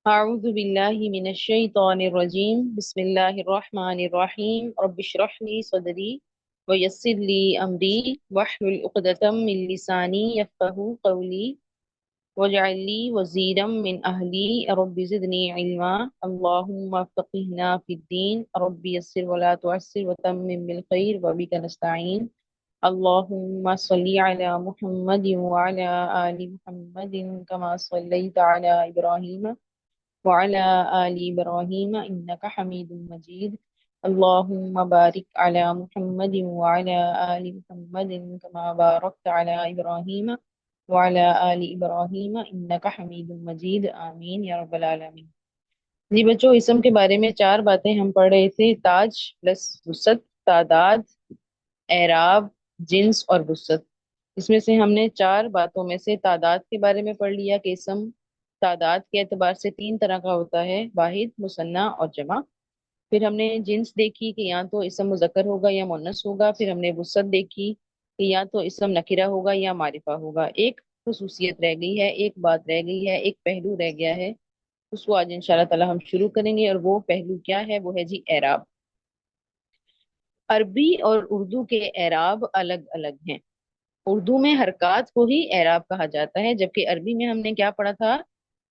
أعوذ بالله من الشيطان الرجيم بسم الله الرحمن الرحيم رب اشرح لي صدري ويسر لي أمري واحلل عقدة من لساني يفقهوا قولي واجعل لي وزيرا من أهلي رب زدني علما اللهم فقهنا في الدين رب يسر ولا تعسر وتمم بالخير وبك نستعين اللهم صل على محمد وعلى آل محمد كما صليت على إبراهيم وعلى آل إبراهيم إنك حميد مجيد اللهم بارك على محمد وعلى آل محمد كما باركت على إبراهيم وعلى آل إبراهيم إنك حميد مجيد آمین یا رب العالمین۔ جی بچوں، اسم کے بارے میں چار باتیں ہم پڑھ رہے تھے، تاج پلس وسط، تعداد، اعراب، جنس اور وسط۔ اس میں سے ہم نے چار باتوں میں سے تعداد کے بارے میں پڑھ لیا کہ اسم تعداد کے اعتبار سے تین طرح کا ہوتا ہے، واحد، مثنیٰ اور جمع۔ پھر ہم نے جنس دیکھی کہ یا تو اسم مذکر ہوگا یا مؤنث ہوگا۔ پھر ہم نے وسط دیکھی کہ یا تو اسم نکرہ ہوگا یا معرفہ ہوگا۔ ایک خصوصیت رہ گئی ہے، ایک بات رہ گئی ہے، ایک پہلو رہ گیا ہے، اس کو آج انشاءاللہ تعالی ہم شروع کریں گے، اور وہ پہلو کیا ہے؟ وہ ہے جی اعراب۔ عربی اور اردو کے اعراب الگ الگ ہیں۔ اردو میں حرکات کو ہی اعراب کہا جاتا ہے، جبکہ عربی میں ہم نے کیا پڑھا تھا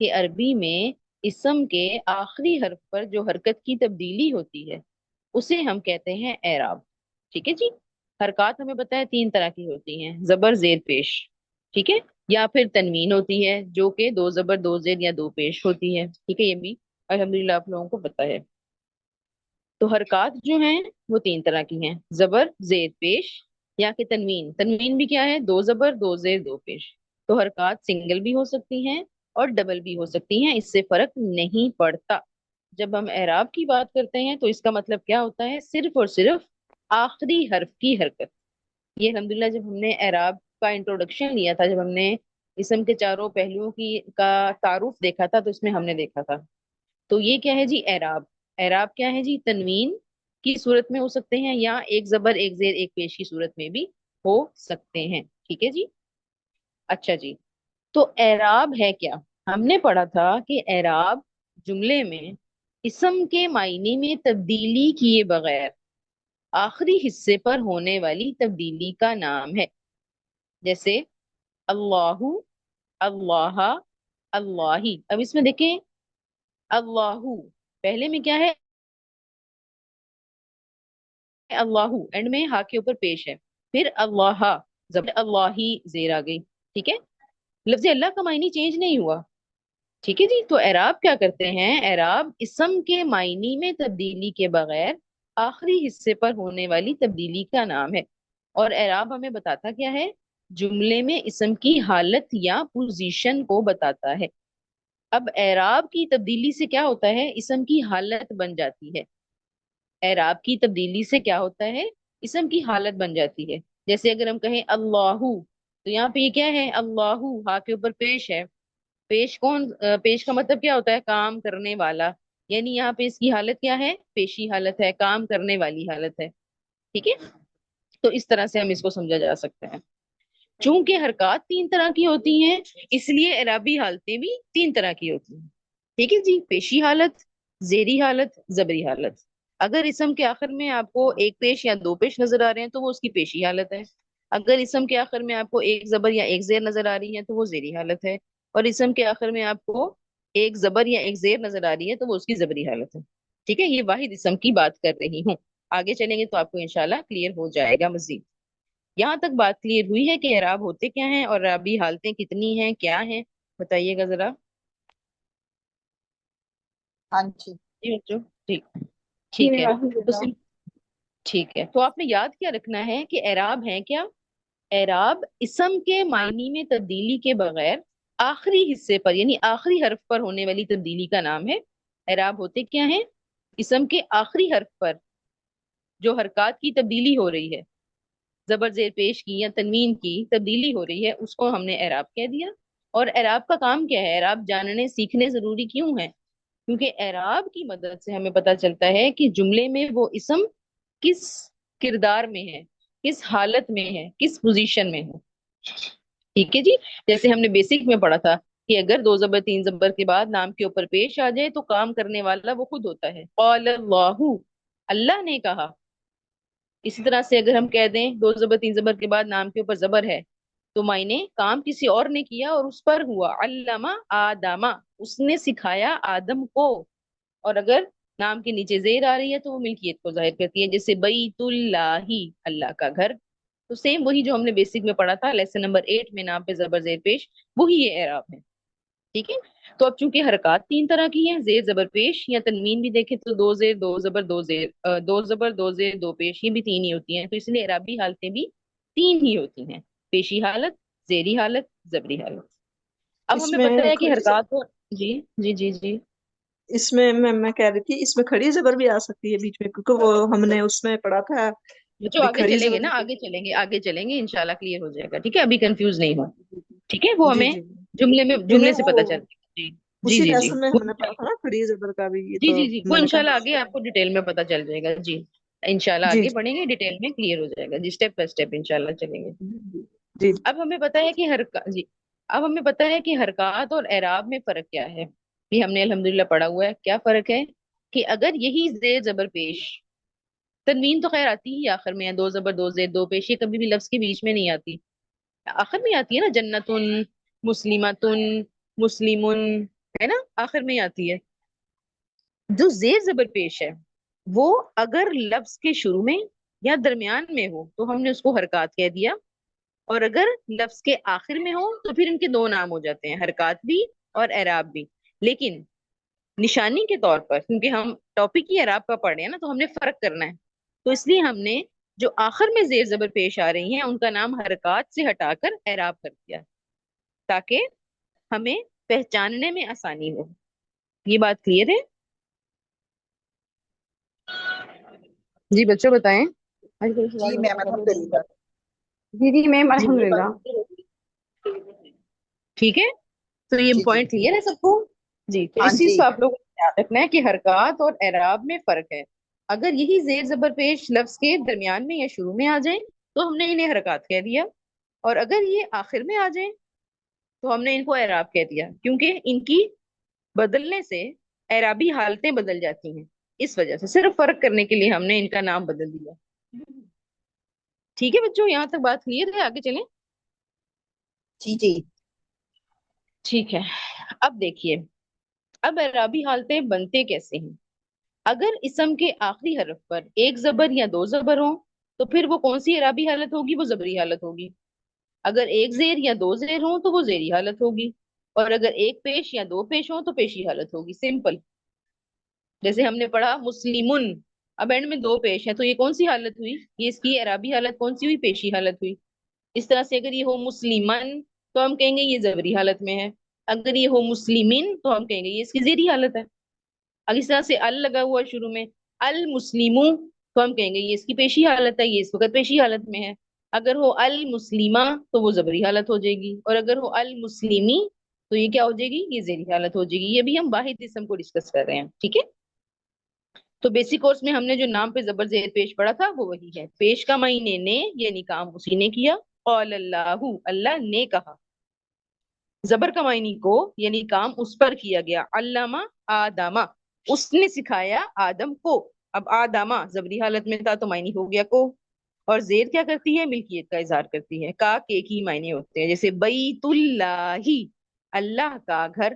کہ عربی میں اسم کے آخری حرف پر جو حرکت کی تبدیلی ہوتی ہے اسے ہم کہتے ہیں اعراب۔ ٹھیک ہے جی۔ حرکات ہمیں پتہ ہے تین طرح کی ہوتی ہیں، زبر، زیر، پیش، ٹھیک ہے، یا پھر تنوین ہوتی ہے جو کہ دو زبر دو زیر یا دو پیش ہوتی ہے، ٹھیک ہے، یہ بھی الحمدللہ آپ لوگوں کو پتہ ہے۔ تو حرکات جو ہیں وہ تین طرح کی ہیں، زبر، زیر، پیش، یا کہ تنوین۔ تنوین بھی کیا ہے؟ دو زبر دو زیر دو پیش۔ تو حرکات سنگل بھی ہو سکتی ہیں اور ڈبل بھی ہو سکتی ہیں، اس سے فرق نہیں پڑتا۔ جب ہم اعراب کی بات کرتے ہیں تو اس کا مطلب کیا ہوتا ہے؟ صرف اور صرف آخری حرف کی حرکت۔ یہ الحمدللہ جب ہم نے اعراب کا انٹروڈکشن لیا تھا، جب ہم نے اسم کے چاروں پہلوؤں کی کا تعارف دیکھا تھا، تو اس میں ہم نے دیکھا تھا۔ تو یہ کیا ہے جی؟ اعراب۔ اعراب کیا ہے جی؟ تنوین کی صورت میں ہو سکتے ہیں، یا ایک زبر ایک زیر ایک پیش کی صورت میں بھی ہو سکتے ہیں، ٹھیک ہے جی۔ اچھا جی، تو اعراب ہے کیا؟ ہم نے پڑھا تھا کہ اعراب جملے میں اسم کے معنی میں تبدیلی کیے بغیر آخری حصے پر ہونے والی تبدیلی کا نام ہے۔ جیسے اللہ، اللہ، اللہ۔ اب اس میں دیکھیں، اللہ پہلے میں کیا ہے؟ اللہ، اینڈ میں ہا کے اوپر پیش ہے، پھر اللہ، زبر اللہ ہی زیر آ گئی، ٹھیک ہے۔ لفظ اللہ کا معنی چینج نہیں ہوا، ٹھیک ہے جی۔ تو اعراب کیا کرتے ہیں؟ اعراب اسم کے معنی میں تبدیلی کے بغیر آخری حصے پر ہونے والی تبدیلی کا نام ہے۔ اور اعراب ہمیں بتاتا کیا ہے؟ جملے میں اسم کی حالت یا پوزیشن کو بتاتا ہے۔ اب اعراب کی تبدیلی سے کیا ہوتا ہے؟ اسم کی حالت بن جاتی ہے۔ اعراب کی تبدیلی سے کیا ہوتا ہے؟ اسم کی حالت بن جاتی ہے۔ جیسے اگر ہم کہیں اللہ، تو یہاں پہ یہ کیا ہے؟ اللہ، ہا کے اوپر پیش ہے۔ پیش کون؟ پیش کا مطلب کیا ہوتا ہے؟ کام کرنے والا، یعنی یہاں پہ اس کی حالت کیا ہے؟ پیشی حالت ہے، کام کرنے والی حالت ہے، ٹھیک ہے۔ تو اس طرح سے ہم اس کو سمجھا جا سکتا ہے۔ چونکہ حرکات تین طرح کی ہوتی ہیں، اس لیے اعرابی حالتیں بھی تین طرح کی ہوتی ہیں، ٹھیک ہے جی۔ پیشی حالت، زیری حالت، زبری حالت۔ اگر اسم کے آخر میں آپ کو ایک پیش یا دو پیش نظر آ رہے ہیں تو وہ اس کی پیشی حالت ہے۔ اگر اسم کے آخر میں آپ کو ایک زبر یا ایک زیر نظر آ رہی ہے تو وہ زیری حالت ہے۔ اور اسم کے آخر میں آپ کو ایک زبر یا ایک زیر نظر آ رہی ہے تو وہ اس کی زبری حالت ہے، ٹھیک ہے۔ یہ واحد اسم کی بات کر رہی ہوں، آگے چلیں گے تو آپ کو انشاءاللہ کلیئر ہو جائے گا مزید۔ یہاں تک بات کلیئر ہوئی ہے کہ اعراب ہوتے کیا ہیں اور اعرابی حالتیں کتنی ہیں، کیا ہیں؟ بتائیے گا ذرا۔ ہاں جی جی بچوں، ٹھیک، جی ٹھیک میں ہے۔ معافی تو چاہتا ہوں۔ ٹھیک ہے، تو آپ نے یاد کیا رکھنا ہے کہ اعراب ہے کیا؟ اعراب اسم کے معنی میں تبدیلی کے بغیر آخری حصے پر، یعنی آخری حرف پر ہونے والی تبدیلی کا نام ہے۔ اعراب ہوتے کیا ہیں؟ اسم کے آخری حرف پر جو حرکات کی تبدیلی ہو رہی ہے، زبر زیر پیش کی یا تنوین کی تبدیلی ہو رہی ہے، اس کو ہم نے اعراب کہہ دیا۔ اور اعراب کا کام کیا ہے؟ اعراب جاننے سیکھنے ضروری کیوں ہے؟ کیونکہ اعراب کی مدد سے ہمیں پتہ چلتا ہے کہ جملے میں وہ اسم کس کردار میں ہے، کس حالت میں ہے، کس پوزیشن میں ہے، ٹھیک ہے جی۔ جیسے ہم نے بیسک میں پڑھا تھا کہ اگر دو زبر تین زبر کے بعد نام کے اوپر پیش آ جائے تو کام کرنے والا وہ خود ہوتا ہے. قال اللہ، اللہ نے کہا. اسی طرح سے اگر ہم کہہ دیں دو زبر تین زبر کے بعد نام کے اوپر زبر ہے تو معنی کام کسی اور نے کیا اور اس پر ہوا. علامہ آدمہ، اس نے سکھایا آدم کو. اور اگر نام کے نیچے زیر آ رہی ہے تو وہ ملکیت کو ظاہر کرتی ہے، جیسے بیت اللہ، اللہ کا گھر. تو سیم وہی جو ہم نے بیسک میں پڑھا تھا لیسن نمبر 8 میں، نام پہ زبر زیر پیش، وہی یہ اعراب ہے. ٹھیک ہے. تو اب چونکہ حرکات تین طرح کی ہیں، زیر زبر پیش یا تنوین بھی دیکھیں تو دو زیر دو زبر دو زیر، دو زبر دو زیر دو پیش، یہ بھی تین ہی ہوتی ہیں. تو اس لیے اعرابی حالتیں بھی تین ہی ہوتی ہیں: پیشی حالت، زیری حالت، زبری حالت. اب اس ہمیں میں پتہ ہے کہ کھڑی حرکات جی جی جی جی اس میں میں کہہ رہی تھی اس میں کھڑی زبر بھی آ سکتی ہے بیچ میں، کیونکہ وہ ہم نے اس میں پڑھا تھا بچوں بھی آگے کھڑی چلیں گے زبر نا، بھی. آگے چلیں گے، آگے چلیں گے، انشاءاللہ کلیئر ہو جائے گا. ٹھیک ہے، ابھی کنفیوز نہیں ہو. ٹھیک ہے، وہ جی ہمیں جی جملے میں نہیں جملے نہیں، سے وہ پتہ چل جائے گا. جی جی اسی جی جی لیسن میں ہم نے پڑھا تھا نا کھڑی زبر کا بھی، یہ جی تو جی جی وہ میں نے انشاءاللہ کہا آگے آپ کو ڈیٹیل میں پتہ چل جائے گا. جی انشاءاللہ جی آگے بڑھیں گے، ڈیٹیل میں کلیئر ہو جائے گا. جی اسٹیپ بائی اسٹیپ انشاءاللہ چلیں گے. جی جی اب ہمیں پتہ ہے کہ اب ہمیں پتہ ہے کہ حرکات اور اعراب میں فرق کیا ہے. یہ ہم نے الحمدللہ پڑھا ہوا ہے. کیا فرق ہے؟ کہ اگر یہی زیر زبر پیش، تنوین تو خیر آتی ہی آخر میں ہے، دو زبر دو زیر دو پیش، یہ کبھی بھی لفظ کے بیچ میں نہیں آتی، آخر میں آتی ہے نا. جنتن، مسلمتن، مسلمن، ہے نا، آخر میں آتی ہے. جو زیر زبر پیش ہے وہ اگر لفظ کے شروع میں یا درمیان میں ہو تو ہم نے اس کو حرکات کہہ دیا، اور اگر لفظ کے آخر میں ہو تو پھر ان کے دو نام ہو جاتے ہیں، حرکات بھی اور اعراب بھی. لیکن نشانی کے طور پر، کیونکہ ہم ٹاپک ہی اعراب کا پڑھ رہے ہیں نا، تو ہم نے فرق کرنا ہے، تو اس لیے ہم نے جو آخر میں زیر زبر پیش آ رہی ہیں ان کا نام حرکات سے ہٹا کر اعراب کر دیا، تاکہ ہمیں پہچاننے میں آسانی ہو. یہ بات کلیئر ہے؟ جی بچوں بتائیں. آج کوئی جی سوال ہو میم اگر الحمدللہ. جی جی میم جی الحمد یہ للہ. بات ٹھیک ہے. تو یہ جی جی پوائنٹ کلیئر ہے سب کو؟ جی تو ہاں اس چیز جی کو آپ لوگوں کو یاد رکھنا ہے کہ حرکات اور اعراب میں فرق ہے. اگر یہی زیر زبر پیش لفظ کے درمیان میں یا شروع میں آ جائیں تو ہم نے انہیں حرکات کہہ دیا، اور اگر یہ آخر میں آ جائیں تو ہم نے ان کو اعراب کہہ دیا، کیونکہ ان کی بدلنے سے اعرابی حالتیں بدل جاتی ہیں. اس وجہ سے صرف فرق کرنے کے لیے ہم نے ان کا نام بدل دیا. ٹھیک ہے بچوں، یہاں تک بات کلیئر ہے؟ آگے چلیں. جی جی ٹھیک ہے. اب دیکھیے، اب اعرابی حالتیں بنتے کیسے ہیں. اگر اسم کے آخری حرف پر ایک زبر یا دو زبر ہوں تو پھر وہ کون سی اعرابی حالت ہوگی؟ وہ زبری حالت ہوگی. اگر ایک زیر یا دو زیر ہوں تو وہ زیری حالت ہوگی، اور اگر ایک پیش یا دو پیش ہوں تو پیشی حالت ہوگی. سمپل. جیسے ہم نے پڑھا مسلمن، اب اینڈ میں دو پیش ہیں تو یہ کون سی حالت ہوئی؟ یہ اس کی اعرابی حالت کون سی ہوئی؟ پیشی حالت ہوئی. اس طرح سے اگر یہ ہو مسلمن تو ہم کہیں گے یہ زبری حالت میں ہے. اگر یہ ہو مسلمین تو ہم کہیں گے یہ اس کی زیری حالت ہے. اگر اس طرح سے ال لگا ہوا شروع میں، المسلمو، تو ہم کہیں گے یہ اس کی پیشی حالت ہے، یہ اس وقت پیشی حالت میں ہے. اگر ہو المسلمہ تو وہ زبری حالت ہو جائے گی، اور اگر ہو المسلمی تو یہ کیا ہو جائے گی؟ یہ زیری حالت ہو جائے گی. یہ بھی ہم واحد اسم کو ڈسکس کر رہے ہیں. ٹھیک ہے. تو بیسک کورس میں ہم نے جو نام پہ زبر زیر پیش پڑھا تھا وہ وہی ہے. پیش کا معنی نے، یعنی کام اسی نے کیا. قال اللہ، اللہ نے کہا. زبر کا معنی کو، یعنی کام اس پر کیا گیا. علامہ آدمہ، اس نے سکھایا آدم کو. اب آدمہ زبری حالت میں تھا تو معنی ہو گیا کو، اور زیر کیا کرتی ہے؟ ملکیت کا اظہار کرتی ہے. کا کے کی معنی ہوتے ہیں، جیسے بیت اللہ، اللہ کا گھر.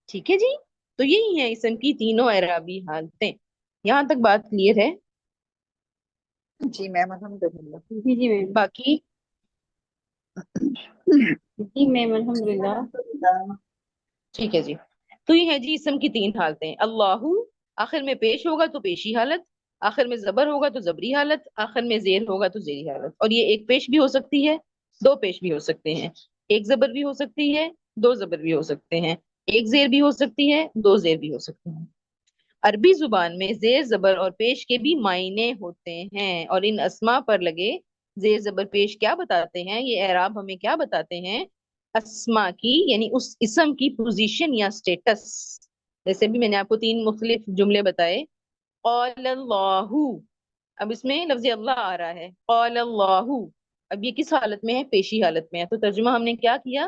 ٹھیک ہے جی. تو یہی ہے اسم کی تینوں اعرابی حالتیں. یہاں تک بات کلیئر ہے؟ جی میم الحمدللہ. جی جی میم. باقی جی میم الحمد للہ. الحمدللہ. ٹھیک ہے جی. تو یہ ہے جی اسم کی تین حالتیں. اللہ، آخر میں پیش ہوگا تو پیشی حالت، آخر میں زبر ہوگا تو زبری حالت، آخر میں زیر ہوگا تو زیری حالت. اور یہ ایک پیش بھی ہو سکتی ہے، دو پیش بھی ہو سکتے ہیں، ایک زبر بھی ہو سکتی ہے، دو زبر بھی ہو سکتے ہیں، ایک زیر بھی ہو سکتی ہے، دو زیر بھی ہو سکتے ہیں. عربی زبان میں زیر زبر اور پیش کے بھی معنی ہوتے ہیں، اور ان اسما پر لگے زیر زبر پیش کیا بتاتے ہیں؟ یہ اعراب ہمیں کیا بتاتے ہیں؟ اسما کی، یعنی اس اسم کی پوزیشن یا سٹیٹس. جیسے بھی میں نے آپ کو تین مختلف جملے بتائے. قال اللہ، اب اس میں لفظ اللہ آ رہا ہے. قال اللہ، اب یہ کس حالت میں ہے؟ پیشی حالت میں ہے. تو ترجمہ ہم نے کیا کیا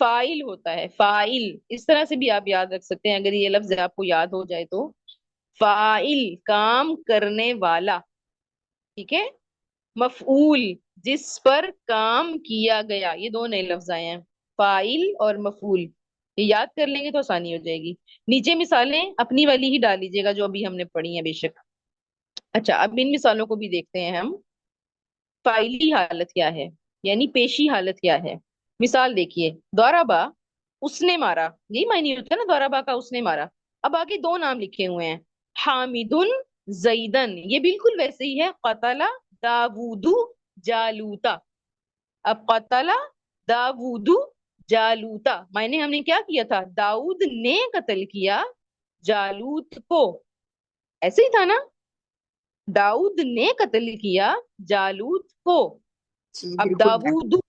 فائل ہوتا ہے، فائل اس طرح سے بھی آپ یاد رکھ سکتے ہیں اگر یہ لفظ آپ کو یاد ہو جائے تو. فائل کام کرنے والا، ٹھیک ہے. مفعول جس پر کام کیا گیا، یہ دو نئے لفظ آئے ہیں، فائل اور مفعول. یہ یاد کر لیں گے تو آسانی ہو جائے گی. نیچے مثالیں اپنی والی ہی ڈال لیجیے گا جو ابھی ہم نے پڑھی ہیں بے شک. اچھا اب ان مثالوں کو بھی دیکھتے ہیں ہم. فائلی حالت کیا ہے، یعنی پیشی حالت کیا ہے. مثال دیکھیے، دورابا اس نے مارا، یہی معنی ہوتا ہے نا دورابا کا، اس نے مارا. اب آگے دو نام لکھے ہوئے ہیں، حامدن زیدن، یہ بالکل ویسے ہی ہے، قتل داود جالوتا. اب قتل داود جالوتا معنی ہم نے کیا کیا تھا، داؤد نے قتل کیا جالوت کو، ایسے ہی تھا نا، داؤد نے قتل کیا جالوت کو. جی اب بالکل میم.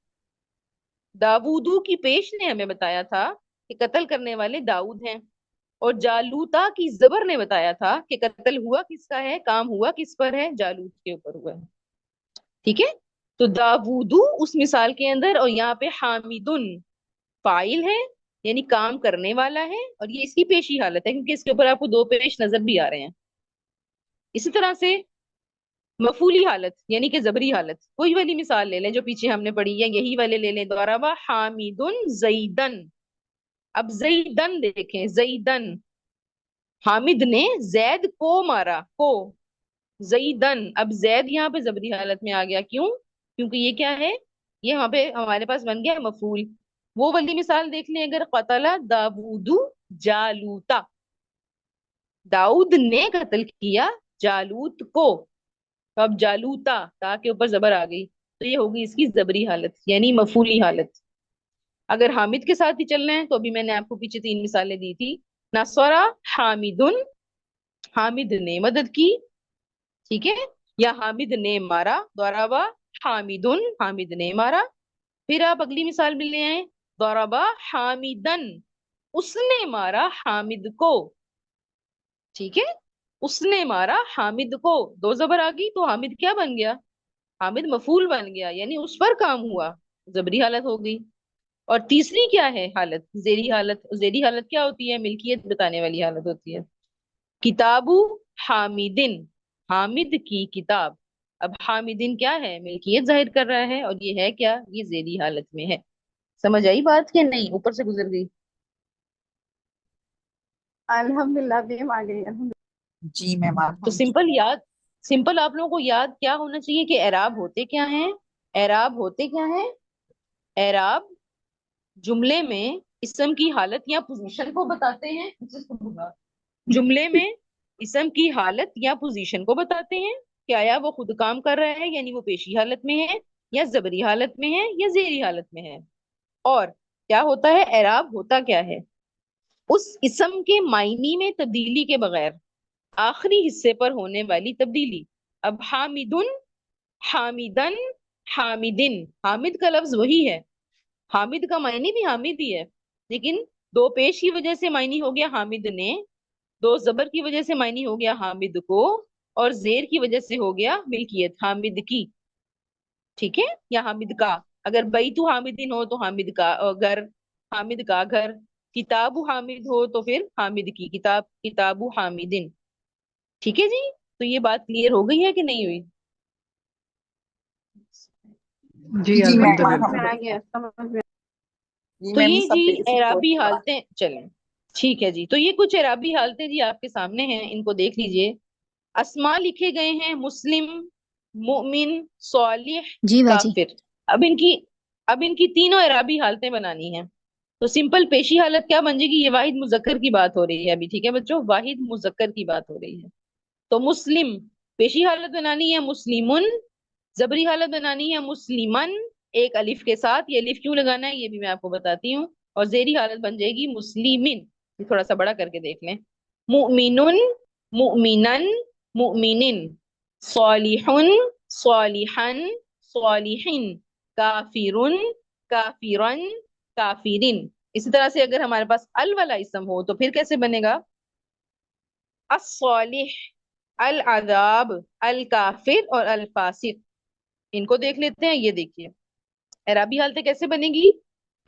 داوودو کی پیش نے ہمیں بتایا تھا کہ قتل کرنے والے داؤد ہیں، اور جالوتا کی زبر نے بتایا تھا کہ قتل ہوا کس کا ہے، کام ہوا کس پر ہے، جالوت کے اوپر ہوا ہے. ٹھیک ہے. تو داوودو اس مثال کے اندر، اور یہاں پہ حامدن فائل ہے یعنی کام کرنے والا ہے، اور یہ اس کی پیشی حالت ہے کیونکہ اس کے اوپر آپ کو دو پیش نظر بھی آ رہے ہیں. اسی طرح سے مفولی حالت یعنی کہ زبری حالت، کوئی والی مثال لے لیں جو پیچھے ہم نے پڑھی ہے، یہی والے لے لیں، ضربا حامدن زیدن. اب زیدن دیکھیں، زیدن حامد نے زید کو مارا، کو زیدن. اب زید یہاں پہ زبری حالت میں آ گیا، کیوں؟ کیونکہ یہ کیا ہے، یہ وہاں پہ ہمارے پاس بن گیا مفعول. وہ والی مثال دیکھ لیں، اگر قتل داود جالوتا، داؤد نے قتل کیا جالوت کو. تو اب جالوتا تا کے اوپر زبر آ گئی تو یہ ہوگی اس کی زبری حالت یعنی مفعولی حالت. اگر حامد کے ساتھ ہی چلنا ہے تو ابھی میں نے آپ کو پیچھے تین مثالیں دی تھی، نصرہ حامدن، حامد نے مدد کی، ٹھیک ہے، یا حامد نے مارا، ضربا حامدن، حامد نے مارا. پھر آپ اگلی مثال بھی لے آئیں، ضربا حامدن، اس نے مارا حامد کو، ٹھیک ہے، اس نے مارا حامد کو. دو زبر آ گئی تو حامد کیا بن گیا، حامد مفعول بن گیا یعنی اس پر کام ہوا، زبری حالت ہو گئی. اور تیسری کیا ہے حالت، زیری حالت. زیری حالت کیا ہوتی ہے، ملکیت بتانے والی حالت ہوتی ہے. کتابو حامدن، حامد کی کتاب. اب حامدن کیا ہے، ملکیت ظاہر کر رہا ہے، اور یہ ہے کیا، یہ زیری حالت میں ہے. سمجھ آئی بات کہ نہیں، اوپر سے گزر گئی. الحمدللہ میم آ گئی الحمدللہ. جی میم تو سمپل آپ لوگوں کو یاد کیا ہونا چاہیے کہ اعراب ہوتے کیا ہیں. اعراب ہوتے کیا ہیں، اعراب جملے میں اسم کی حالت یا پوزیشن کو بتاتے ہیں. جملے میں اسم کی حالت یا پوزیشن کو بتاتے ہیں کہ آیا وہ خود کام کر رہا ہے یعنی وہ پیشی حالت میں ہے، یا زبری حالت میں ہے، یا زیری حالت میں ہے. اور کیا ہوتا ہے، اعراب ہوتا کیا ہے، اس اسم کے معنی میں تبدیلی کے بغیر آخری حصے پر ہونے والی تبدیلی. اب حامدن، حامدن، حامدن، حامد کا لفظ وہی ہے، حامد کا معنی بھی حامد ہی ہے، لیکن دو پیش کی وجہ سے معنی ہو گیا حامد نے، دو زبر کی وجہ سے معنی ہو گیا حامد کو، اور زیر کی وجہ سے ہو گیا ملکیت حامد کی. ٹھیک ہے، یا حامد کا. اگر بیت حامدین ہو تو حامد کا گھر، حامد کا گھر. کتاب حامد ہو تو پھر حامد کی کتاب، کتاب حامدین. ٹھیک ہے جی، تو یہ بات کلیئر ہو گئی ہے کہ نہیں ہوئی؟ جی جی میم سمجھ الحمدللہ. میں آ الحمدللہ. گیا سمجھ میں. جی تو میم یہ جی سب بیسک اعرابی کورس پڑھا. حالتیں چلیں. ٹھیک ہے جی، تو یہ کچھ اعرابی حالتیں جی آپ کے سامنے ہیں، ان کو دیکھ لیجئے. اسماء لکھے گئے ہیں، مسلم، مؤمن، صالح، جی باجی. کافر. اب ان کی تینوں اعرابی حالتیں بنانی ہیں. تو سمپل پیشی حالت کیا بن جائے گی، یہ واحد مذکر کی بات ہو رہی ہے ابھی، ٹھیک ہے بچوں، واحد مذکر کی بات ہو رہی ہے. تو مسلم پیشی حالت بنانی ہے مسلمن، زبری حالت بنانی ہے مسلمن ایک الف کے ساتھ. یہ الف کیوں لگانا ہے یہ بھی میں آپ کو بتاتی ہوں. اور زیری حالت بن جائے گی مسلمن، تھوڑا سا بڑا کر کے دیکھ لیں، مؤمنن، مؤمنن، مؤمنن، صالحن، صالحن، صالحن، کافرن، کافرن، کافرین. اسی طرح سے اگر ہمارے پاس ال والا اسم ہو تو پھر کیسے بنے گا، الصالح، العذاب، الکافر اور الفاسق. ان کو دیکھ لیتے ہیں. یہ دیکھیے اعرابی حالتیں کیسے بنے گی،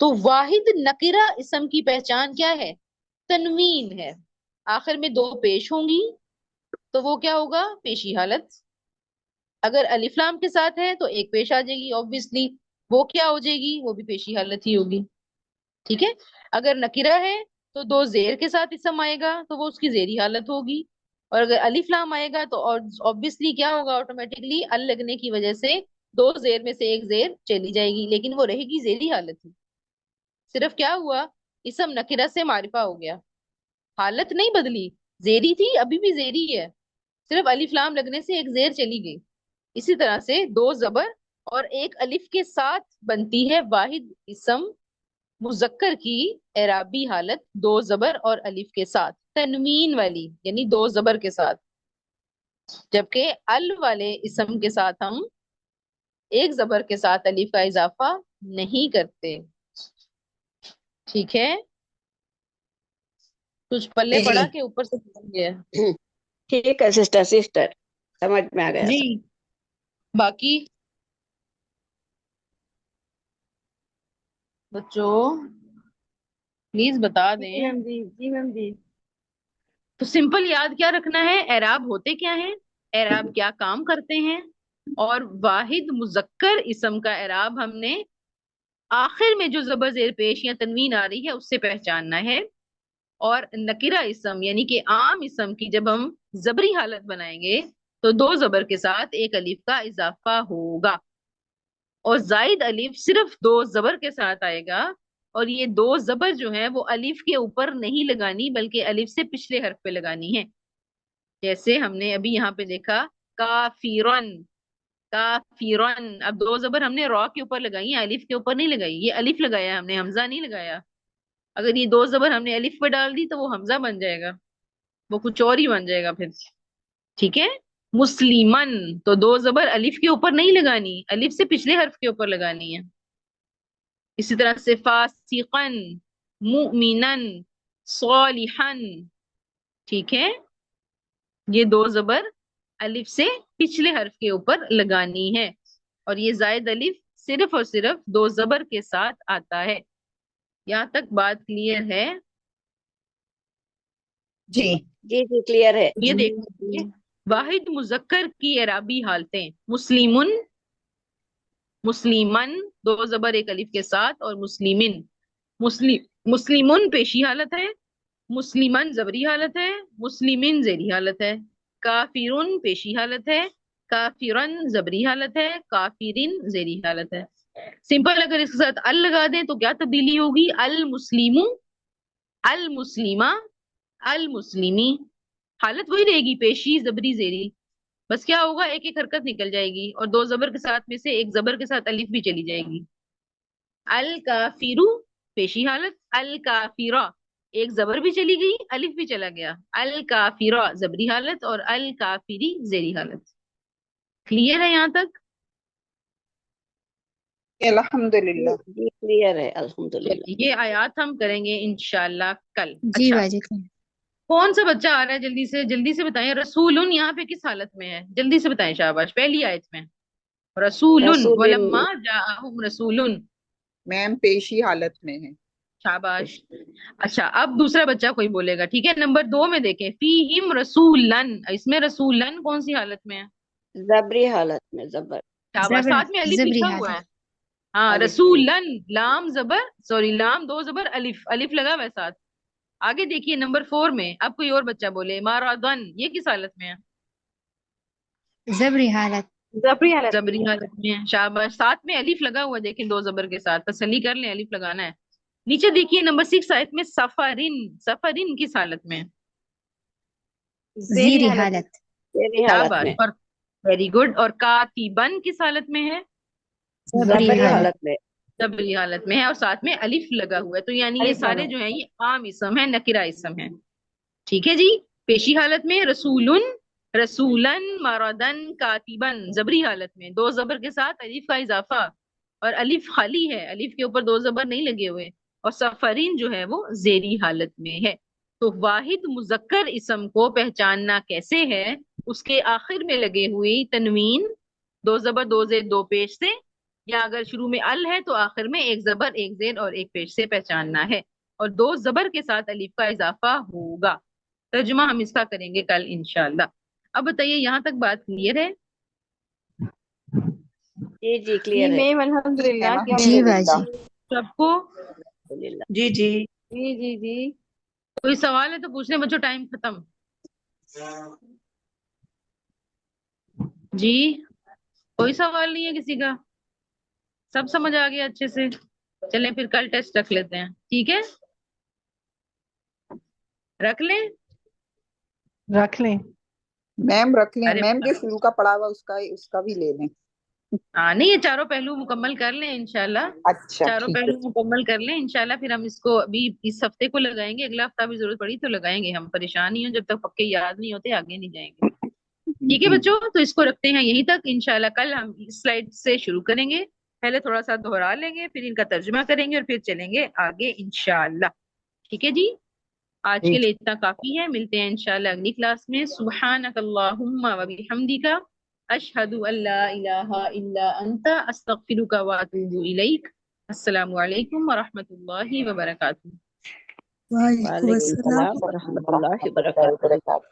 تو واحد نکرہ اسم کی پہچان کیا ہے؟ تنوین ہے. آخر میں دو پیش ہوں گی تو وہ کیا ہوگا؟ پیشی حالت. اگر الف لام کے ساتھ ہے تو ایک پیش آ جائے گی obviously. وہ کیا ہو جائے گی؟ وہ بھی پیشی حالت ہی ہوگی. ٹھیک ہے. اگر نکرہ ہے تو دو زیر کے ساتھ اسم آئے گا تو وہ اس کی زیری حالت ہوگی. اور اگر الف لام آئے گا تو obviously کیا ہوگا؟ آٹومیٹکلی ال لگنے کی وجہ سے دو زیر میں سے ایک زیر چلی جائے گی لیکن وہ رہے گی زیری حالت ہی. صرف کیا ہوا؟ اسم نکرہ سے معرفہ ہو گیا. حالت نہیں بدلی. زیری تھی ابھی بھی زیری ہے. صرف الف لام لگنے سے ایک زیر چلی گئی. اسی طرح سے دو زبر اور ایک الف کے ساتھ بنتی ہے واحد اسم مذکر کی اعرابی حالت دو زبر اور الف کے ساتھ تنوین والی یعنی دو زبر کے ساتھ. جبکہ ال والے اسم کے ساتھ ہم ایک زبر کے ساتھ الف کا اضافہ نہیں کرتے. ٹھیک ہے. کچھ پلے جی پڑا کے اوپر سے پڑھ گیا. ٹھیک ہے سسٹر سمجھ میں آ گیا جی سب. باقی بچوں پلیز بتا جی دیں. میم جی جی میم جی. تو سمپل یاد کیا رکھنا ہے؟ اعراب ہوتے کیا ہیں، اعراب کیا کام کرتے ہیں، اور واحد مذکر اسم کا اعراب ہم نے آخر میں جو زبر زیر پیش یا تنوین آ رہی ہے اس سے پہچاننا ہے. اور نکرہ اسم یعنی کہ عام اسم کی جب ہم زبری حالت بنائیں گے تو دو زبر کے ساتھ ایک الف کا اضافہ ہوگا. اور زائد الف صرف دو زبر کے ساتھ آئے گا. اور یہ دو زبر جو ہیں وہ الف کے اوپر نہیں لگانی بلکہ الف سے پچھلے حرف پہ لگانی ہے. جیسے ہم نے ابھی یہاں پہ دیکھا کافرن. کافرن اب دو زبر ہم نے را کے اوپر لگائی ہیں الف کے اوپر نہیں لگائی. یہ الف لگایا ہم نے حمزہ نہیں لگایا. اگر یہ دو زبر ہم نے الف پہ ڈال دی تو وہ حمزہ بن جائے گا. وہ کچھ اور ہی بن جائے گا پھر. ٹھیک ہے. مسلمن تو دو زبر الف کے اوپر نہیں لگانی الف سے پچھلے حرف کے اوپر لگانی ہے. اسی طرح سے فاسقن مؤمنن صالحن. ٹھیک ہے. یہ دو زبر الف سے پچھلے حرف کے اوپر لگانی ہے. اور یہ زائد الف صرف اور صرف دو زبر کے ساتھ آتا ہے. یہاں تک بات کلیئر ہے؟ جی جی جی کلیئر ہے. یہ دیکھیں واحد مذکر کی اعرابی حالتیں مسلمن مسلمن دو زبر ایک الف کے ساتھ اور مسلمن. مسلمن پیشی حالت ہے، مسلمن زبری حالت ہے، مسلمن زیری حالت ہے. کافرن پیشی حالت ہے، کافرن زبری حالت ہے، کافرین زیری حالت ہے. سمپل اگر اس کے ساتھ ال لگا دیں تو کیا تبدیلی ہوگی؟ المسلم المسلمہ المسلمی. حالت وہی رہے گی پیشی زبری زیری. بس کیا ہوگا؟ ایک ایک حرکت نکل جائے گی اور دو زبر کے ساتھ میں سے ایک زبر کے ساتھ الف بھی چلی جائے گی. الکافرو پیشی حالت، الکافرہ ایک زبر بھی چلی گئی الف بھی چلا گیا. الکافرہ زبری حالت اور الکافری زیری حالت. کلیئر ہے یہاں تک؟ الحمدللہ. جی کلیئر ہے الحمدللہ. یہ آیات ہم کریں گے انشاءاللہ کل. جی اچھا واجد. کون سا بچہ آ رہا ہے؟ جلدی سے بتائیں. رسولن یہاں پہ کس حالت میں ہے؟ جلدی سے بتائیں. شاباش. پہلی آیت میں رسولن رسول ولما جاءہم رسولن. میم پیشی حالت میں ہے. شاباش. اچھا اب دوسرا بچہ کوئی بولے گا. ٹھیک ہے. نمبر 2 میں دیکھیں فیہم رسولن. اس میں رسولن کون سی حالت میں ہے؟ زبری حالت میں زبر. شاباش. ساتھ میں الف زبری لکھا ہوا حالت. ہے. ہاں الف رسولن لام زبر سوری لام دو زبر الف لگا ہوا ہے ساتھ. آگے دیکھیے نمبر 4 میں. اب کوئی اور بچہ بولے مارادن. یہ کس حالت میں ہے؟ زبری حالت. زبری حالت زبری میں. حالت میں ہے. شاباش. ساتھ میں الف لگا ہوا ہے دیکھیں دو زبر کے ساتھ. تسلی کر لیں الف لگانا ہے. نیچے دیکھیے نمبر 6 آیت میں سفرن. سفرن کس حالت میں ہے؟ زیری حالت. زبری حالت شاباش. میں. اور ویری گڈ. اور کاتبن کس حالت میں ہے؟ زبری زبری حالت. حالت میں. زبری حالت میں ہے اور ساتھ میں الف لگا ہوا ہے. تو یعنی یہ الف لگا سارے ہوا. جو ہیں یہ عام اسم ہے نکرہ اسم ہے. ٹھیک ہے جی. پیشی حالت میں رسولن رسولن مارادن کاتبن. زبری حالت میں دو زبر کے ساتھ الف کا اضافہ اور الف خالی ہے الف کے اوپر دو زبر نہیں لگے ہوئے. اور سفرین جو ہے وہ زیری حالت میں ہے. تو واحد مذکر اسم کو پہچاننا کیسے ہے؟ اس کے آخر میں لگے ہوئی تنوین دو زبر دو زیر دو پیش سے یا اگر شروع میں ال ہے تو آخر میں ایک زبر، ایک زیر اور ایک پیش سے پہچاننا ہے، اور 2 زبر کے ساتھ الف کا اضافہ ہوگا۔ ترجمہ ہم اس کا کریں گے کل انشاءاللہ۔ اب بتائیے یہاں تک بات کلیئر ہے؟ جی جی کلیئر ہے میم الحمدللہ میم کیا جی بھائی الحمدللہ۔ جی۔ سب کو الحمدللہ۔ جی جی جی جی جی کوئی سوال ہے تو پوچھ لیں بچوں، ٹائم ختم۔ جی کوئی سوال نہیں ہے کسی کا؟ سب سمجھ آ گیا اچھے سے؟ چلیں پھر کل ٹیسٹ رکھ لیتے ہیں، ٹھیک ہے؟ رکھ لیں؟ رکھ لیں۔ میم رکھ لیں، ارے میم جو شروع کا پڑھا ہوا اس کا بھی لے لیں۔ ہاں نہیں، یہ چاروں پہلو مکمل کر لیں انشاءاللہ، اچھا چاروں ٹھیک ہے۔ پہلو مکمل کر لیں انشاءاللہ، پھر ہم اس کو ابھی اس ہفتے کو لگائیں گے، اگلا ہفتہ بھی ضرورت پڑی تو لگائیں گے، ہم پریشان نہیں ہوں، جب تک پکے یاد نہیں ہوتے آگے نہیں جائیں گے، ٹھیک ہے جی بچوں؟ تو اس کو رکھتے ہیں یہیں تک انشاءاللہ، کل ہم اس سلائیڈ سے شروع کریں گے، پہلے تھوڑا سا دہرا لیں گے، پھر ان کا ترجمہ کریں گے اور پھر چلیں گے آگے انشاءاللہ، ٹھیک ہے جی؟ آج کے لیے اتنا کافی ہے، ملتے ہیں انشاءاللہ اگلی کلاس میں۔ سبحانک اللہم و بحمدک، اشہد ان لا الہ الا انت، استغفرک و اتوب الیک۔ السلام علیکم ورحمۃ اللہ وبرکاتہ۔ وعلیکم وعلیکم السلام۔ السلام ورحمۃ اللہ وبرکاتہ۔